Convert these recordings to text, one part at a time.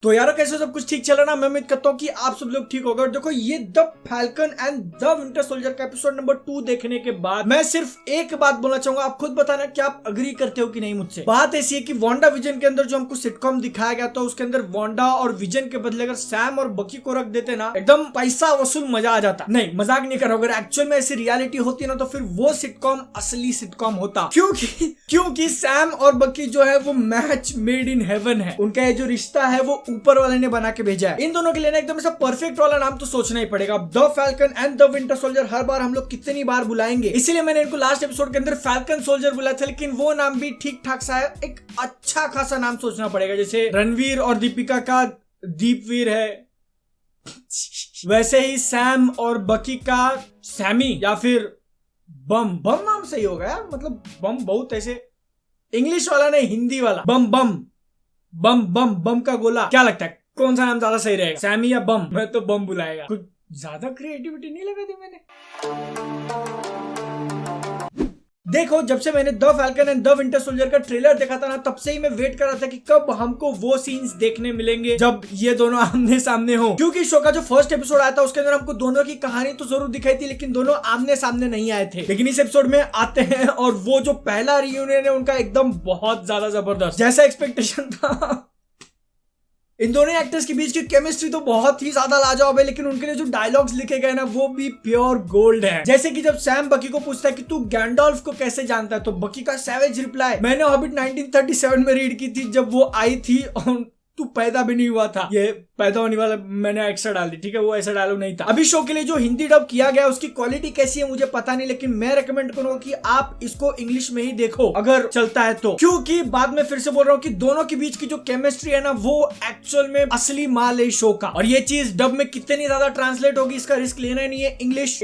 तो यार कैसे सब कुछ ठीक चल रहा ना। मैं उम्मीद करता हूँ कि आप सब लोग ठीक होगा। और देखो ये the Falcon and the Winter soldier का एपिसोड नंबर 2 देखने के बाद मैं सिर्फ एक बात बोलना चाहूंगा। आप खुद बताना कि आप अग्री करते हो कि नहीं मुझसे। बात ऐसी है कि वांडा विजन के अंदर जो हमको सिटकॉम दिखाया गया था उसके अंदर वांडा और विजन के बदले अगर सैम और बकी को रख देते ना एकदम पैसा वसूल मजा आ जाता। नहीं मजाक नहीं कर रहा, अगर एक्चुअल में ऐसी रियलिटी होती ना तो फिर वो सिटकॉम असली सिटकॉम होता। क्योंकि सैम और बकी जो है वो मैच मेड इन हेवन है। उनका ये जो रिश्ता है वो ऊपर वाले ने बना के भेजा है। इन दोनों के लिए एकदम ऐसा परफेक्ट वाला नाम तो सोचना ही पड़ेगा। The Falcon and the Winter Soldier हर बार हम लोग कितनी बार बुलाएंगे, इसीलिए मैंने इनको लास्ट एपिसोड के अंदर फैल्कन सोल्जर बुलाया था। लेकिन वो नाम भी ठीक ठाक सा है, एक अच्छा खासा नाम सोचना पड़ेगा। जैसे रणवीर और दीपिका का दीपवीर है, वैसे ही सैम और बकी का सैमी या फिर बम। बम नाम सही होगा यार, मतलब बम बहुत ऐसे इंग्लिश वाला नहीं हिंदी वाला। बम बम बम बम बम का गोला। क्या लगता है कौन सा नाम ज्यादा सही रहेगा, सैमी या बम? मैं तो बम बुलाएगा। कुछ ज्यादा क्रिएटिविटी नहीं लगा दी मैंने। देखो जब से मैंने the Falcon and the Winter soldier का ट्रेलर देखा था ना तब से ही मैं वेट कर रहा था कि कब हमको वो सीन्स देखने मिलेंगे जब ये दोनों आमने सामने हो। क्योंकि शो का जो फर्स्ट एपिसोड आया था उसके अंदर हमको दोनों की कहानी तो जरूर दिखाई थी लेकिन दोनों आमने सामने नहीं आए थे। लेकिन इस एपिसोड में आते हैं और वो जो पहला रियूनियन है उनका एकदम बहुत ज्यादा जबरदस्त, जैसा एक्सपेक्टेशन था। इन दोनों एक्टर्स के बीच की केमिस्ट्री तो बहुत ही ज्यादा लाजवाब है, लेकिन उनके लिए जो डायलॉग्स लिखे गए ना वो भी प्योर गोल्ड है। जैसे कि जब सैम बकी को पूछता है कि तू गैंडोल्फ को कैसे जानता है, तो बकी का सैवेज रिप्लाई मैंने हॉबिट 1937 में रीड की थी जब वो आई थी और तू पैदा भी नहीं हुआ था। ये पैदा होने वाला मैंने एक्स्ट्रा डाल दी, ठीक है, वो ऐसा डायलॉग नहीं था। अभी शो के लिए जो हिंदी डब किया गया उसकी क्वालिटी कैसी है मुझे पता नहीं, लेकिन मैं रेकमेंड करूंगा कि आप इसको इंग्लिश में ही देखो अगर चलता है तो। क्योंकि बाद में फिर से बोल रहा हूँ कि दोनों के बीच की जो केमिस्ट्री है ना वो एक्चुअल में असली माल है शो का। और ये चीज डब में कितनी ज्यादा ट्रांसलेट होगी इसका रिस्क लेना नहीं है। English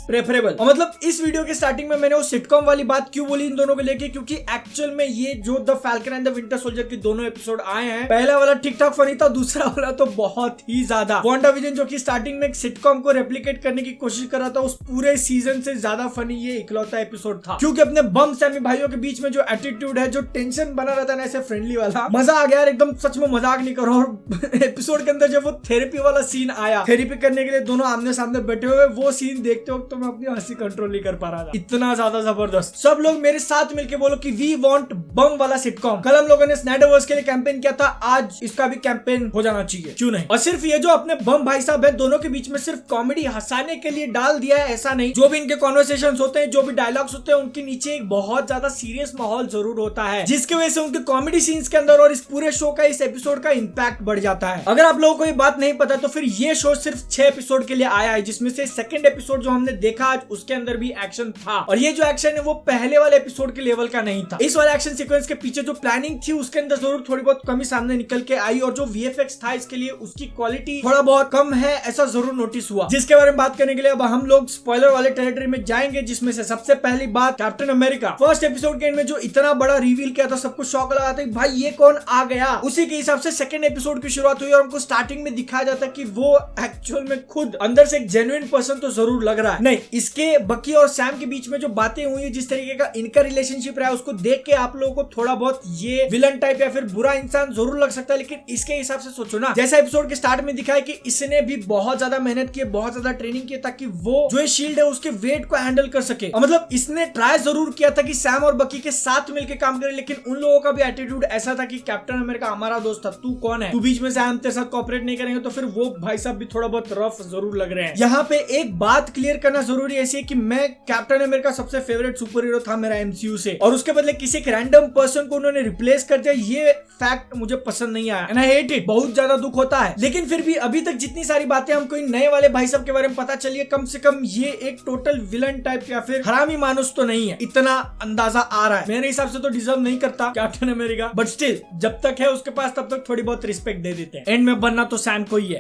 preferable. और मतलब इस वीडियो के स्टार्टिंग में मैंने वो सिटकॉम वाली बात क्यों बोली इन दोनों को लेके, क्योंकि एक्चुअल में ये जो the Falcon and the Winter soldier के दोनों एपिसोड आए हैं, पहला वाला ठीक ठाक फनी था, दूसरा वाला तो बहुत ही ज्यादा। वांडा विजन जो कि स्टार्टिंग में एक सिटकॉम को रेप्लिकेट करने की कोशिश कर रहा था, उस पूरे सीजन से ज्यादा फनी ये इकलौता एपिसोड था। क्योंकि अपने बम सैमी भाइयों के बीच में जो एटीट्यूड है, जो टेंशन बना रहता है ऐसे फ्रेंडली वाला, मजा आ गया यार एकदम। सच में मजाक नहीं करो। और एपिसोड के अंदर जब वो थेरेपी वाला सीन आया, थेरेपी करने के लिए दोनों आमने सामने बैठे हुए, वो सीन देखते वक्त तो मैं अपनी हंसी कंट्रोल नहीं कर पा रहा था, इतना ज्यादा जबरदस्त। सब लोग मेरे साथ मिलकर बोलो कि वी वांट बम वाला सिटकॉम। कल हम लोगों ने स्नाइडरवर्स के लिए कैंपेन किया था, आज इसका भी कैंपेन हो जाना चाहिए, क्यों नहीं। और सिर्फ ये जो अपने बम भाई साहब है दोनों के बीच में सिर्फ कॉमेडी हंसाने के लिए डाल दिया है ऐसा नहीं। जो भी इनके कॉन्वर्सेशंस होते हैं, जो भी डायलॉग्स होते हैं, उनके नीचे एक बहुत ज्यादा सीरियस माहौल जरूर होता है, जिसकी वजह से उनके कॉमेडी सीन्स के अंदर और इस पूरे शो का, इस एपिसोड का इंपैक्ट बढ़ जाता है। अगर आप लोगों को ये बात नहीं पता तो फिर ये शो सिर्फ 6 एपिसोड के लिए आया है, जिसमें से सेकंड एपिसोड जो हमने देखा आज उसके अंदर भी एक्शन था। और ये जो एक्शन है वो पहले वाले एपिसोड के लेवल का नहीं था। इस वाले एक्शन सीक्वेंस के पीछे जो प्लानिंग थी उसके अंदर जरूर थोड़ी बहुत कमी सामने निकल के आई, और जो वीएफएक्स था इसके लिए उसकी क्वालिटी थोड़ा बहुत कम है ऐसा जरूर नोटिस हुआ। जिसके बारे में बात करने के लिए अब हम लोग स्पॉइलर वाले टेरिटरी में जाएंगे, जिसमें से सबसे पहली बात कैप्टन अमेरिका। फर्स्ट एपिसोड के एंड में जो इतना बड़ा रिवील किया था सबको शॉक लगा था कि भाई ये कौन आ गया। उसी के हिसाब से सेकंड एपिसोड की शुरुआत हुई और हमको स्टार्टिंग में दिखाया जाता कि वो एक्चुअल में खुद अंदर से एक जेन्युइन पर्सन तो जरूर लग रहा है। नहीं, इसके बकी और सैम के बीच में जो बातें हुई, जिस तरीके का इनका रिलेशनशिप रहा है, उसको देख के आप लोगों को थोड़ा बहुत ये विलन टाइप या फिर बुरा इंसान जरूर लग सकता है। लेकिन इसके हिसाब से सोचो ना, जैसा एपिसोड के स्टार्ट में दिखाया कि इसने भी बहुत ज्यादा मेहनत की, बहुत ज्यादा ट्रेनिंग की ताकि वो जो शील्ड है उसके वेट को हैंडल कर सके। और मतलब इसने ट्राई जरूर किया था कि सैम और बकी के साथ मिलकर काम करे, लेकिन उन लोगों का भी एटीट्यूड ऐसा था कि कैप्टन अमेरिका हमारा दोस्त था, तू कौन है, तू बीच में से हम तेरे साथ कोऑपरेट नहीं करेंगे। तो फिर वो भाई साहब भी थोड़ा बहुत रफ जरूर लग रहे हैं। यहाँ पे एक बात क्लियर करना जरूरी है कि मैं कैप्टन अमेरिका सबसे फेवरेट सुपर हीरो था मेरा एमसीयू से, और उसके बदले किसी एक रैंडम पर्सन को उन्होंने रिप्लेस कर दिया। ये फैक्ट मुझे पसंद नहीं आया, एंड आई हेट इट। बहुत ज्यादा दुख होता है। लेकिन फिर भी अभी तक जितनी सारी बातें हमको इन नए वाले भाई साहब के बारे में पता चली है, कम से कम ये एक टोटल विलन टाइप या फिर हरामी मानुस तो नहीं है, इतना अंदाजा आ रहा है। मेरे हिसाब से तो डिजर्व नहीं करता कैप्टन अमेरिका, बट स्टिल जब तक है उसके पास तब तक थोड़ी बहुत रिस्पेक्ट दे देते हैं। एंड में बनना तो सैम को ही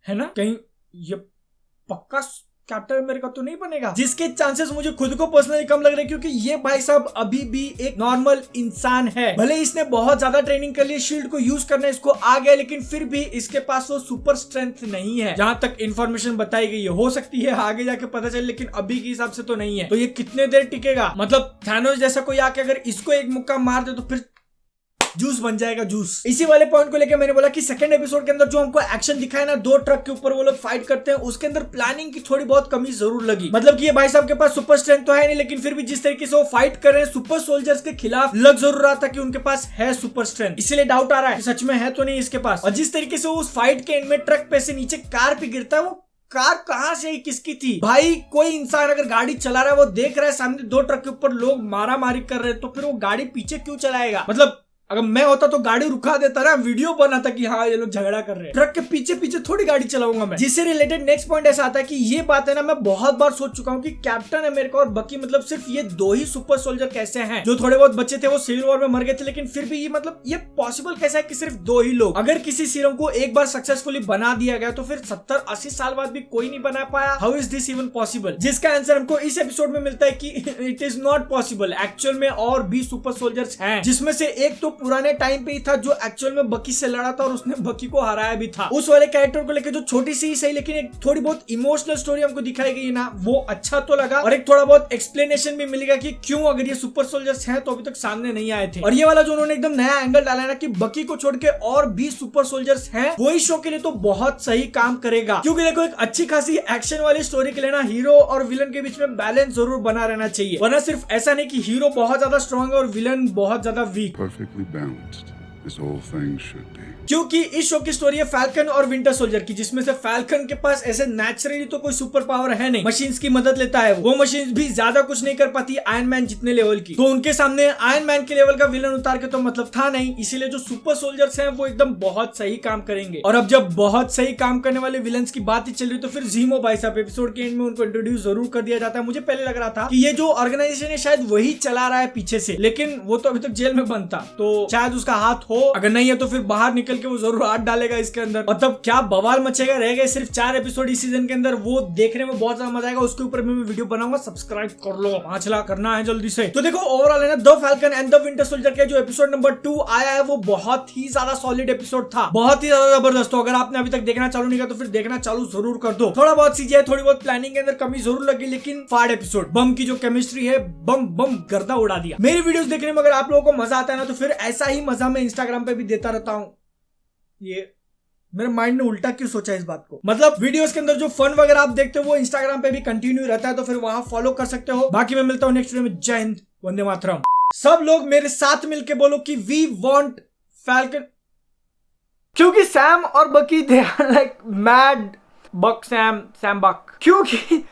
है ना। कहीं ये पक्का कैप्टन अमेरिका तो नहीं बनेगा, जिसके चांसेस मुझे खुद को पर्सनली कम लग रहे हैं, क्योंकि ये भाई साहब अभी भी एक नॉर्मल इंसान है। भले इसने बहुत ज्यादा ट्रेनिंग कर ली, शील्ड को यूज करना इसको आ गया, लेकिन फिर भी इसके पास वो सुपर स्ट्रेंथ नहीं है, जहां तक इन्फॉर्मेशन बताई गई है। हो सकती है आगे जाके पता चले, लेकिन अभी के हिसाब से तो नहीं है। तो ये कितने देर टिकेगा? मतलब थैनोस जैसा कोई आके अगर इसको एक मुक्का मार दे तो फिर जूस बन जाएगा जूस। इसी वाले पॉइंट को लेकर मैंने बोला कि सेकंड एपिसोड के अंदर जो हमको एक्शन दिखाया ना, 2 ट्रक के ऊपर वो लोग फाइट करते हैं, उसके अंदर प्लानिंग की थोड़ी बहुत कमी जरूर लगी। मतलब कि ये भाई साहब के पास सुपर स्ट्रेंथ तो है नहीं, लेकिन फिर भी जिस तरीके से वो फाइट कर रहे हैं सुपर सोल्जर्स के खिलाफ, लग जरूर रहा था कि उनके पास है सुपर स्ट्रेंथ। इसीलिए डाउट आ रहा है कि सच में है तो नहीं इसके पास। और जिस तरीके से उस फाइट के एंड में ट्रक पे से नीचे कार पे गिरता है, वो कार कहां से किसकी थी भाई? कोई इंसान अगर गाड़ी चला रहा है, वो देख रहा है सामने 2 ट्रक के ऊपर लोग मारा मारी कर रहे हैं, तो फिर वो गाड़ी पीछे क्यों चलाएगा? मतलब अगर मैं होता तो गाड़ी रुका देता ना, वीडियो बनाता कि हाँ ये लोग झगड़ा कर रहे हैं। ट्रक के पीछे पीछे थोड़ी गाड़ी चलाऊंगा मैं। जिससे रिलेटेड नेक्स्ट पॉइंट ऐसा आता है कि ये बात है ना, मैं बहुत बार सोच चुका हूँ कि कैप्टन अमेरिका और बकी मतलब सिर्फ ये 2 ही सुपर सोल्जर कैसे हैं? जो थोड़े बहुत बच्चे थे वो सिविल वॉर में मर गए थे, लेकिन फिर भी ये मतलब ये पॉसिबल कैसा है कि सिर्फ 2 ही लोग? अगर किसी सीरम को एक बार सक्सेसफुली बना दिया गया तो फिर 70-80 साल बाद भी कोई नहीं बना पाया। How is this even possible? जिसका आंसर हमको इस एपिसोड में मिलता है कि it is not possible. Actual में और भी सुपर सोल्जर्स हैं, जिसमें से एक तो पुराने टाइम पे था जो एक्चुअल में बकी से लड़ा था और उसने बकी को हराया भी था। उस वाले कैरेक्टर को लेकर जो छोटी सी सही लेकिन एक थोड़ी बहुत इमोशनल स्टोरी हमको दिखाई गई ना, वो अच्छा तो लगा। और एक थोड़ा बहुत एक्सप्लेनेशन भी मिलेगा कि क्यों अगर ये सुपर सोल्जर्स हैं तो अभी तक सामने नहीं आए थे। और ये वाला जो उन्होंने एकदम नया एंगल डाला है ना कि बकी को छोड़ के और भी सुपर सोल्जर्स हैं, वो इस शो के लिए तो बहुत सही काम करेगा। क्योंकि देखो एक अच्छी खासी एक्शन वाली स्टोरी के लिए ना हीरो और विलन के बीच में बैलेंस जरूर बना रहना चाहिए, वरना सिर्फ ऐसा नहीं कि हीरो बहुत ज्यादा स्ट्रॉन्ग है और विलन बहुत ज्यादा week. Perfectly balanced. This whole thing should be. क्योंकि इस शो की स्टोरी है फैल्कन और विंटर सोल्जर की, जिसमें से फैल्कन के पास ऐसे नेचुरली तो कोई सुपर पावर है नहीं, मशीन्स की मदद लेता है। वो मशीन्स भी ज्यादा कुछ नहीं कर पाती आयरन मैन जितने लेवल की, तो उनके सामने आयरन मैन के लेवल का विलन उतार के तो मतलब था नहीं। इसीलिए जो सुपर सोल्जर्स हैं वो एकदम बहुत सही काम करेंगे। और अब जब बहुत सही काम करने वाले विलन्स की बात ही चल रही तो फिर जीमो भाई साहब एपिसोड के एंड में उनको इंट्रोड्यूस जरूर कर दिया जाता है। मुझे पहले लग रहा था कि ये जो ऑर्गेनाइजेशन है शायद वही चला रहा है पीछे से, लेकिन वो तो अभी तक जेल में बंद था, तो शायद उसका हाथ हो। अगर नहीं है तो फिर बाहर निकल के वो जरूर हाथ डालेगा इसके अंदर, और तब क्या बवाल मचेगा। रह गए सिर्फ 4 एपिसोड इस सीजन के अंदर, वो देखने में बहुत ज्यादा मजा आएगा। उसके ऊपर मैं वीडियो बनाऊंगा, सब्सक्राइब कर लो, 5 लाख करना है जल्दी से। तो देखो ओवरऑल है ना, the Falcon and the Winter soldier के जो एपिसोड नंबर 2 आया है वो बहुत ही ज्यादा सॉलिड एपिसोड था, बहुत ही ज्यादा जबरदस्त। तो अगर आपने अभी तक देखना चालू नहीं किया तो फिर देखना चालू जरूर कर दो। थोड़ा बहुत सीजीआई थोड़ी बहुत प्लानिंग के अंदर कमी जरूर लगी, लेकिन फाड़ एपिसोड बम की जो केमिस्ट्री है बम बम गर्दा उड़ा दिया। मेरी वीडियोस देखने में अगर आप लोगों को मजा आता है ना तो फिर ऐसा ही मजा मैं इंस्टाग्राम पे भी देता रहता हूँ। ये मेरे माइंड ने उल्टा क्यों सोचा इस बात को? मतलब वीडियोस के अंदर जो फन वगैरह आप देखते हो वो इंस्टाग्राम पे भी कंटिन्यू रहता है, तो फिर वहां फॉलो कर सकते हो। बाकी मैं मिलता हूँ नेक्स्ट वीडियो में। जय हिंद, वंदे मातरम। सब लोग मेरे साथ मिलके बोलो कि वी वांट फैल्कन, क्योंकि सैम और Bucky they are like mad Buck Sam Buck, क्योंकि